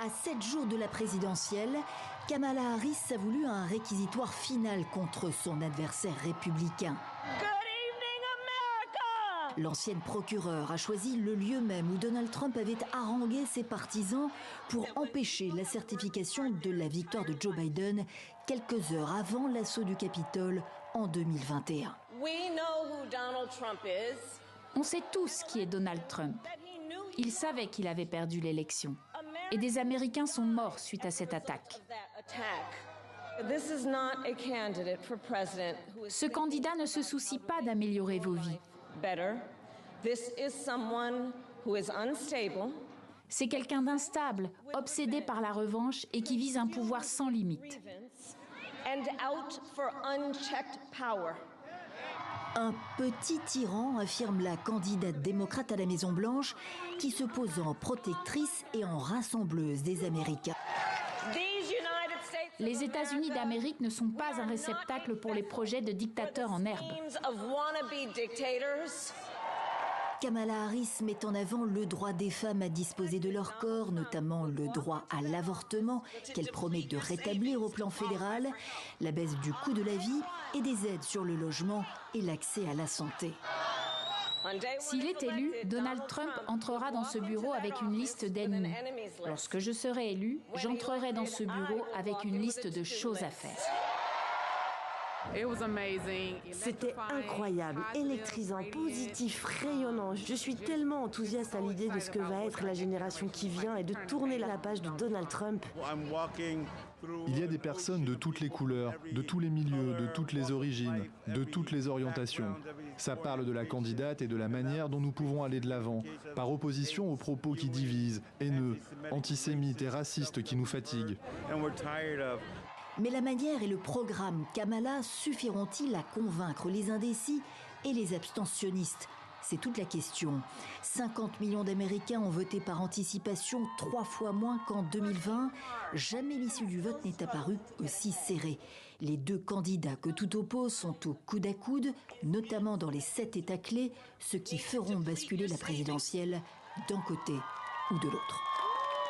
À 7 jours de la présidentielle, Kamala Harris a voulu un réquisitoire final contre son adversaire républicain. L'ancienne procureure a choisi le lieu même où Donald Trump avait harangué ses partisans pour empêcher la certification de la victoire de Joe Biden quelques heures avant l'assaut du Capitole en 2021. On sait tous qui est Donald Trump. Il savait qu'il avait perdu l'élection. Et des Américains sont morts suite à cette attaque. Ce candidat ne se soucie pas d'améliorer vos vies. C'est quelqu'un d'instable, obsédé par la revanche et qui vise un pouvoir sans limite. Un petit tyran, affirme la candidate démocrate à la Maison-Blanche, qui se pose en protectrice et en rassembleuse des Américains. Les États-Unis d'Amérique ne sont pas un réceptacle pour les projets de dictateurs en herbe. Kamala Harris met en avant le droit des femmes à disposer de leur corps, notamment le droit à l'avortement, qu'elle promet de rétablir au plan fédéral, la baisse du coût de la vie et des aides sur le logement et l'accès à la santé. S'il est élu, Donald Trump entrera dans ce bureau avec une liste d'ennemis. Lorsque je serai élu, j'entrerai dans ce bureau avec une liste de choses à faire. C'était incroyable, électrisant, positif, rayonnant. Je suis tellement enthousiaste à l'idée de ce que va être la génération qui vient et de tourner la page de Donald Trump. Il y a des personnes de toutes les couleurs, de tous les milieux, de toutes les origines, de toutes les orientations. Ça parle de la candidate et de la manière dont nous pouvons aller de l'avant, par opposition aux propos qui divisent, haineux, antisémites et racistes qui nous fatiguent. Mais la manière et le programme Kamala suffiront-ils à convaincre les indécis et les abstentionnistes? C'est toute la question. 50 millions d'Américains ont voté par anticipation, 3 fois moins qu'en 2020. Jamais l'issue du vote n'est apparue aussi serrée. Les deux candidats que tout oppose sont au coude à coude, notamment dans les 7 États clés, ceux qui feront basculer la présidentielle d'un côté ou de l'autre.